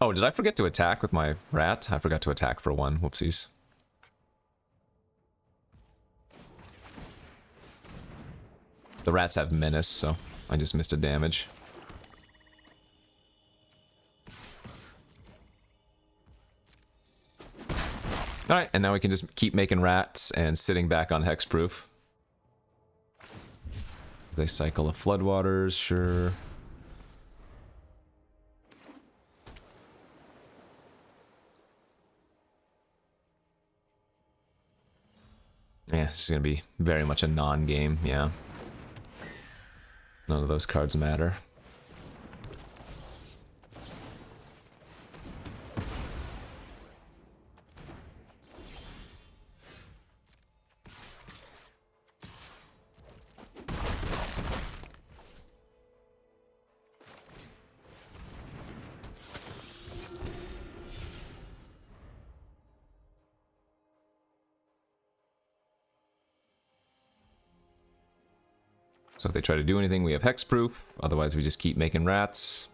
Oh, did I forget to attack with my rat? I forgot to attack for one. Whoopsies. The rats have menace, so I just missed a damage. Alright, and now we can just keep making rats and sitting back on hexproof. As they cycle the floodwaters, sure. Yeah, this is gonna be very much a non-game, yeah. None of those cards matter. So if they try to do anything, we have hexproof. Otherwise, we just keep making rats.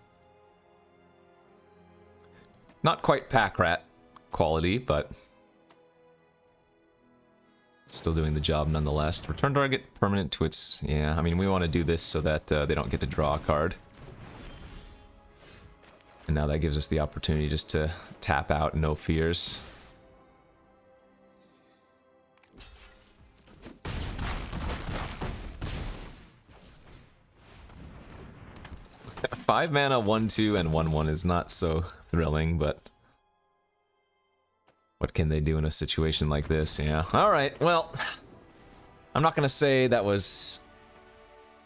Not quite pack rat quality, but still doing the job nonetheless. Return target permanent to its... Yeah, I mean, we want to do this so that they don't get to draw a card. And now that gives us the opportunity just to tap out, no fears. 5 mana, 1/2, and 1/1 is not so thrilling, but what can they do in a situation like this? Yeah. Alright, well, I'm not gonna say that was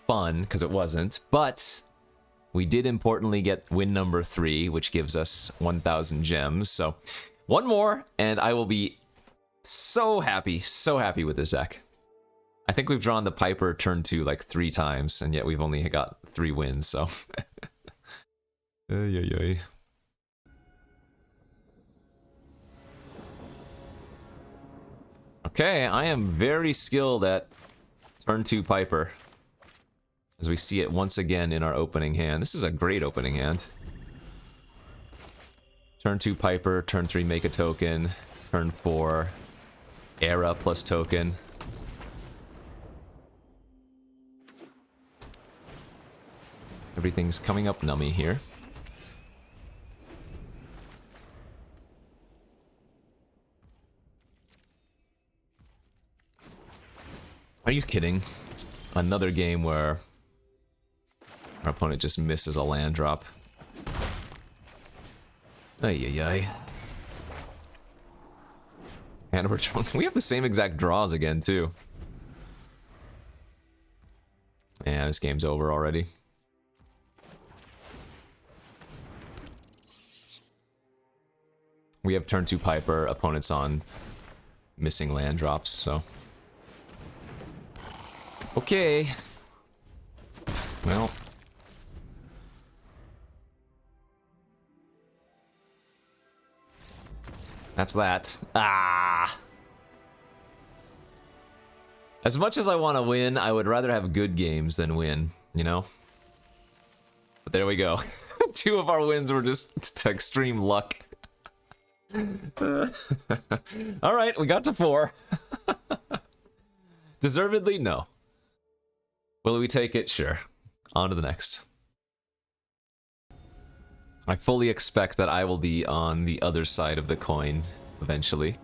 fun, because it wasn't, but we did importantly get win number 3, which gives us 1,000 gems, so one more, and I will be so happy with this deck. I think we've drawn the Piper turn 2 like 3 times, and yet we've only got 3 wins, so... Okay, I am very skilled at turn 2 Piper, as we see it once again in our opening hand. This is a great opening hand. Turn 2 Piper, turn 3 make a token, turn 4 Era plus token. Everything's coming up nummy here. Are you kidding? Another game where our opponent just misses a land drop. Ay. And we have the same exact draws again, too. Yeah, this game's over already. We have turn 2 Piper, opponents on missing land drops, so... Okay. Well. That's that. Ah! As much as I want to win, I would rather have good games than win, you know? But there we go. 2 of our wins were just extreme luck. Alright, we got to 4. Deservedly? No. Will we take it? Sure. On to the next. I fully expect that I will be on the other side of the coin eventually.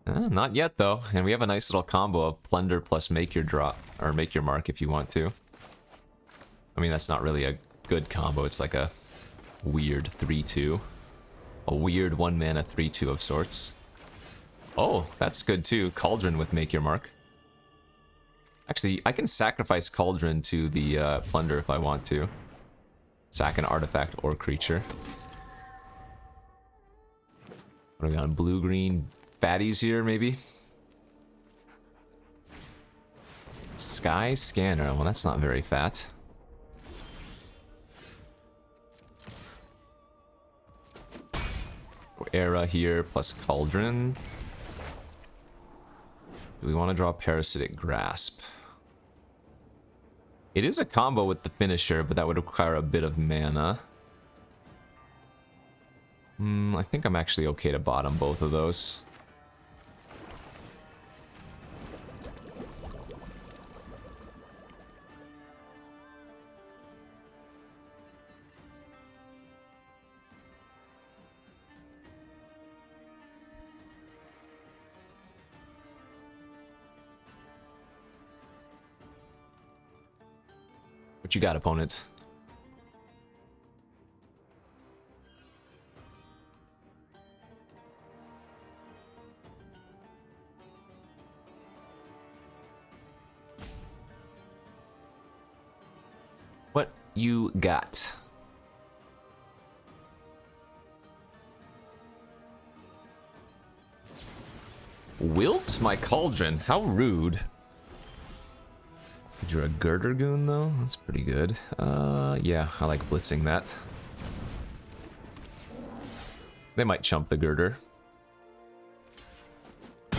Not yet, though. And we have a nice little combo of plunder plus make your drop, or make your mark if you want to. I mean, that's not really a good combo. It's like a weird 3-2. A weird 1 mana 3-2 of sorts. Oh, that's good too. Cauldron with make your mark. Actually, I can sacrifice Cauldron to the Plunder if I want to. Sack an artifact or creature. What are we on? Blue-green fatties here, maybe? Sky Scanner. Well, that's not very fat. Era here plus Cauldron. Do we want to draw Parasitic Grasp? It is a combo with the finisher, but that would require a bit of mana. I think I'm actually okay to bottom both of those. What you got, opponents? What you got? Wilt my Cauldron? How rude. You're a Girder Goon, though? That's pretty good. Yeah, I like blitzing that. They might chump the Girder.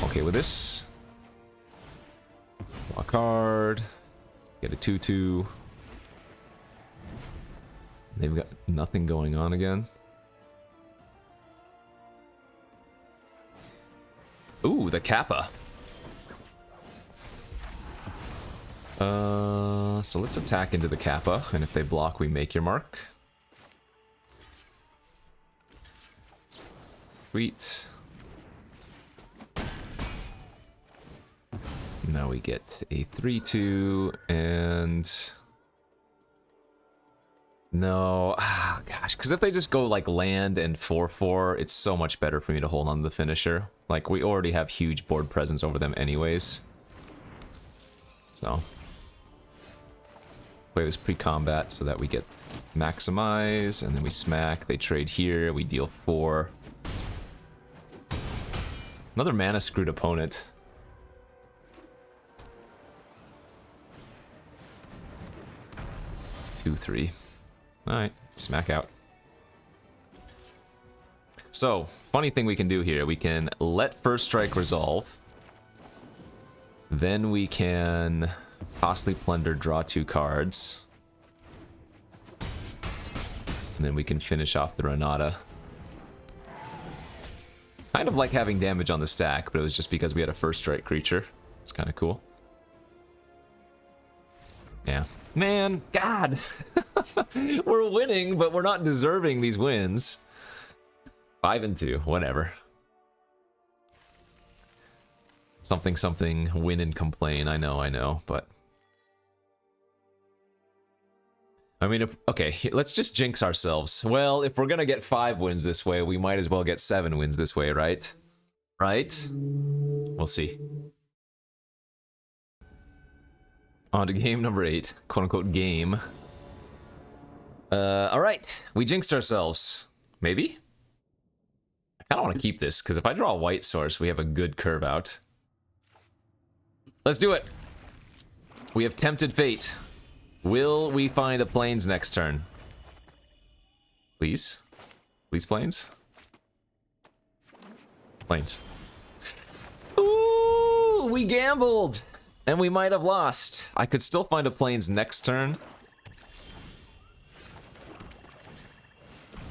Okay with this. Draw a card. Get a 2/2. They've got nothing going on again. Ooh, the Kappa. So let's attack into the Kappa, and if they block, we make your mark. Sweet. Now we get a 3/2, and... No, gosh, because if they just go like land and 4/4, it's so much better for me to hold on to the finisher. Like, we already have huge board presence over them anyways. So... play this pre-combat so that we get maximize, and then we smack, they trade here, we deal 4. Another mana screwed opponent. Two, 3. Alright, smack out. So, funny thing we can do here, we can let First Strike resolve. Then we can costly plunder, draw 2 cards. And then we can finish off the Renata. Kind of like having damage on the stack, but it was just because we had a First Strike creature. It's kind of cool. Yeah. Man, God! We're winning, but we're not deserving these wins. 5-2, whatever. Something, something, win and complain. I know, but... I mean, if, okay, let's just jinx ourselves. Well, if we're gonna get 5 wins this way, we might as well get 7 wins this way, right? Right? We'll see. On to game number 8. Quote-unquote game. Alright. We jinxed ourselves. Maybe? I kinda want to keep this, because if I draw a white source, we have a good curve out. Let's do it! We have tempted fate. Will we find a plains next turn? Please? Please, plains? Plains. Ooh! We gambled! And we might have lost. I could still find a plains next turn.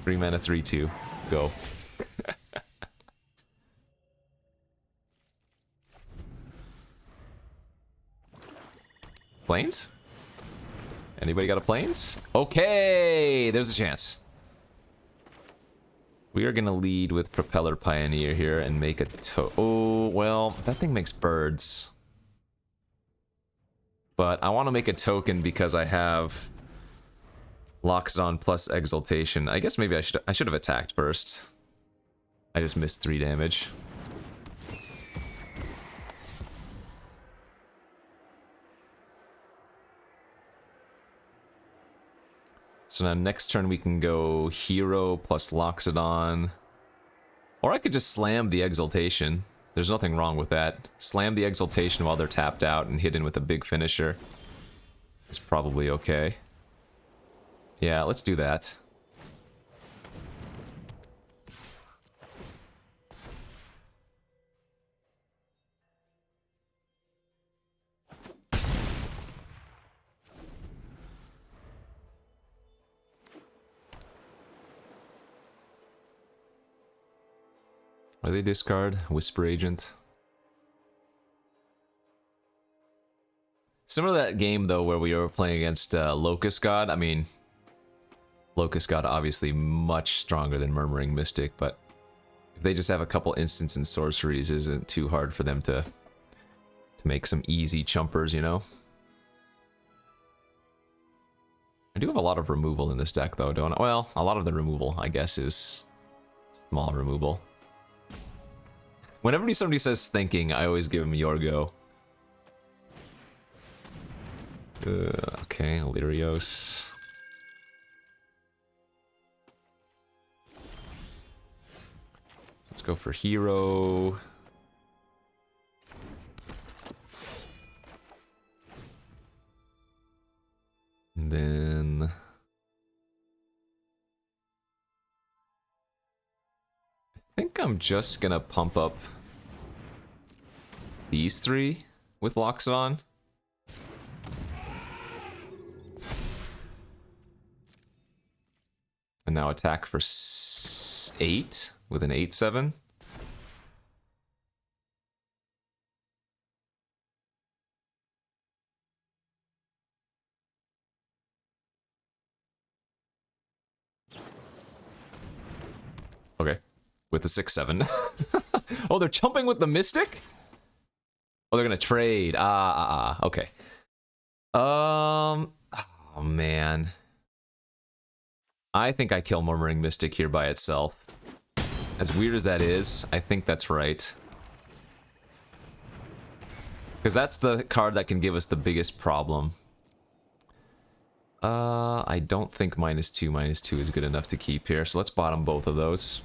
3 mana, 3/2. Go. Plains? Anybody got a plains? Okay, there's a chance. We are gonna lead with Propeller Pioneer here and make a oh, well, that thing makes birds. But I want to make a token because I have Loxodon plus Exaltation. I guess maybe I should have attacked first. I just missed 3 damage. So now next turn we can go Hero plus Loxodon. Or I could just slam the Exaltation. There's nothing wrong with that. Slam the Exaltation while they're tapped out and hit in with a big finisher. It's probably okay. Yeah, let's do that. Are they discard? Whisper Agent. Similar to that game, though, where we were playing against Locust God. I mean, Locust God obviously much stronger than Murmuring Mystic, but if they just have a couple instants and sorceries, isn't too hard for them to make some easy chumpers, you know? I do have a lot of removal in this deck, though, don't I? Well, a lot of the removal, I guess, is small removal. Whenever somebody says thinking, I always give them your go. Okay, Illyrios. Let's go for Hero. And then... I think I'm just gonna pump up these three with Loxodon. And now attack for 8 with an 8/7. Okay, with the 6/7. Oh, they're jumping with the Mystic? Oh, they're gonna trade. Okay. Oh man. I think I kill Murmuring Mystic here by itself. As weird as that is, I think that's right. Because that's the card that can give us the biggest problem. I don't think -2/-2 is good enough to keep here, so let's bottom both of those.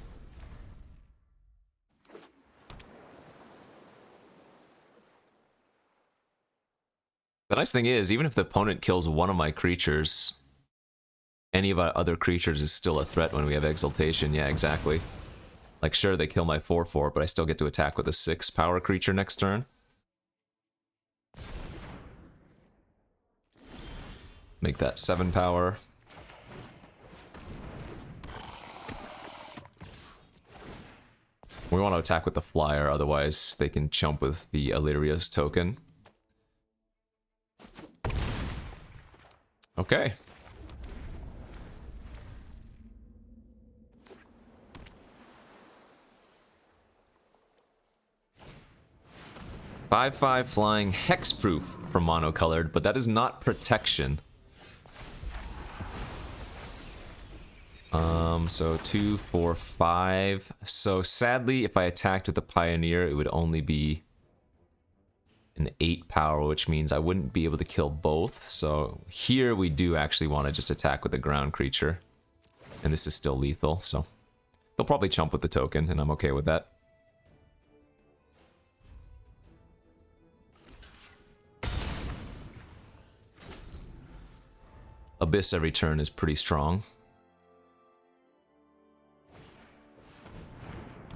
The nice thing is, even if the opponent kills one of my creatures, any of our other creatures is still a threat when we have Exaltation. Yeah, exactly. Like, sure, they kill my 4/4, but I still get to attack with a 6 power creature next turn. Make that 7 power. We want to attack with the flyer, otherwise they can chump with the Illyrios token. Okay. Five flying hexproof from monocolored, but that is not protection. So 2, 4, 5. So sadly, if I attacked with the Pioneer, it would only be an 8 power, which means I wouldn't be able to kill both. So here we do actually want to just attack with a ground creature. And this is still lethal, so they'll probably chump with the token, and I'm okay with that. Abyss every turn is pretty strong.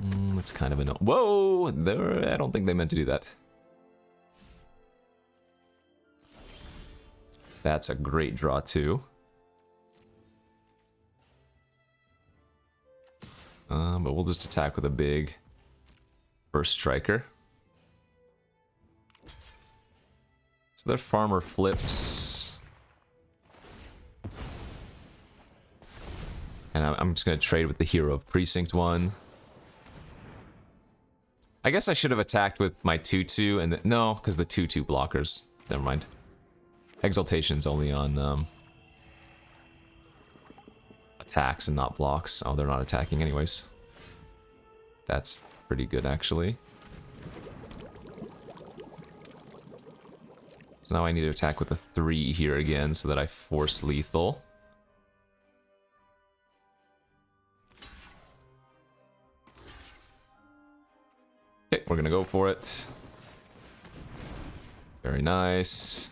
That's kind of annoying. Whoa! I don't think they meant to do that. That's a great draw, too. But we'll just attack with a big first striker. So their farmer flips. And I'm just going to trade with the Hero of Precinct 1. I guess I should have attacked with my 2/2 and no, because the 2/2 blockers. Never mind. Exaltation's only on attacks and not blocks. Oh, they're not attacking anyways. That's pretty good, actually. So now I need to attack with a 3 here again so that I force lethal. we're gonna go for it. Very nice.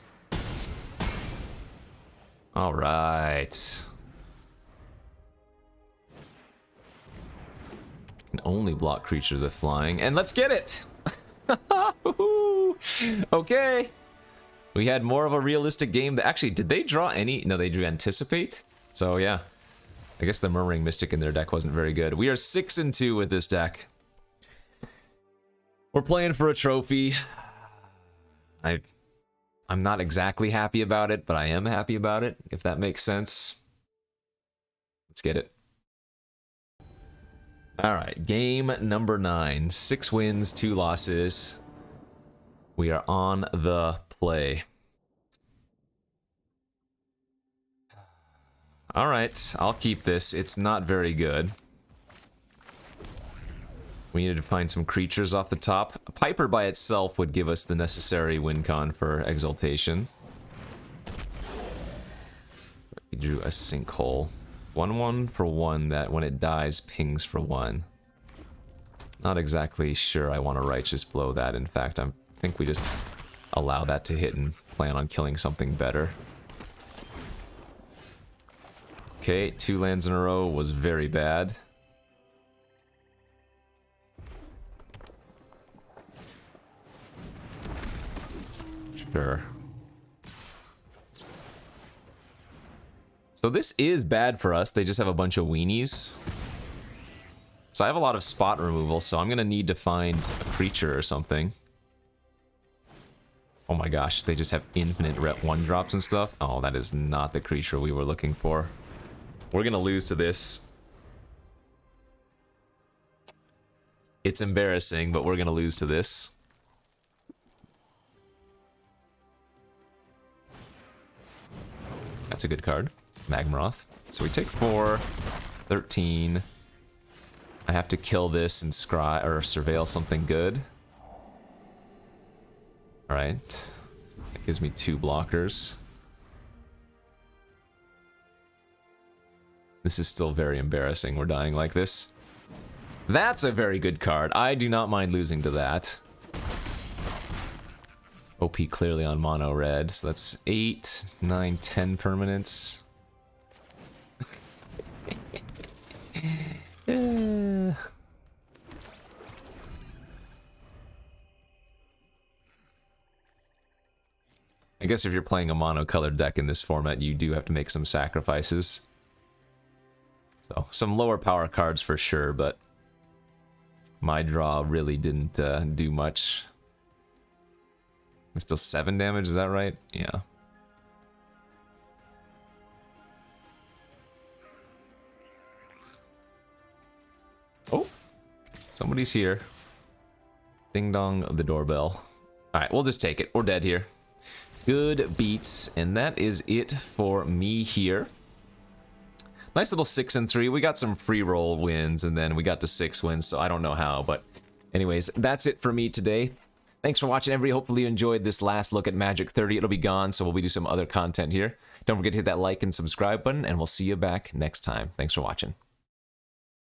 All right. Can only block creatures with flying, and let's get it. Okay. We had more of a realistic game. Actually, did they draw any? No, they drew Anticipate. So yeah, I guess the Murmuring Mystic in their deck wasn't very good. We are 6-2 with this deck. We're playing for a trophy. I'm not exactly happy about it, but I am happy about it, if that makes sense. Let's get it. All right, game number 9. 6 wins, 2 losses. We are on the play. All right, I'll keep this. It's not very good. We needed to find some creatures off the top. Piper by itself would give us the necessary win con for Exaltation. We drew a Sinkhole. 1/1 for 1 that when it dies pings for 1. Not exactly sure I want to Righteous Blow that. In fact, I think we just allow that to hit and plan on killing something better. Okay, 2 lands in a row was very bad. Sure. So this is bad for us. They just have a bunch of weenies. So I have a lot of spot removal, so I'm gonna need to find a creature or something. Oh my gosh, they just have infinite rep 1-drops and stuff. Oh, that is not the creature we were looking for. We're gonna lose to this. It's embarrassing, but we're gonna lose to this. That's a good card. Magmaroth. So we take 4, 13. I have to kill this and scry or surveil something good. Alright. That gives me 2 blockers. This is still very embarrassing. We're dying like this. That's a very good card. I do not mind losing to that. OP clearly on mono red, so that's 8, 9, 10 permanents. I guess if you're playing a mono-colored deck in this format, you do have to make some sacrifices. So, some lower power cards for sure, but my draw really didn't do much. It's still 7 damage, is that right? Yeah. Oh! Somebody's here. Ding dong the doorbell. Alright, we'll just take it. We're dead here. Good beats, and that is it for me here. Nice little 6-3. We got some free roll wins, and then we got to 6 wins, so I don't know how, but anyways, that's it for me today. Thanks for watching, everybody. Hopefully you enjoyed this last look at Magic 30. It'll be gone, so we'll do some other content here. Don't forget to hit that like and subscribe button, and we'll see you back next time. Thanks for watching.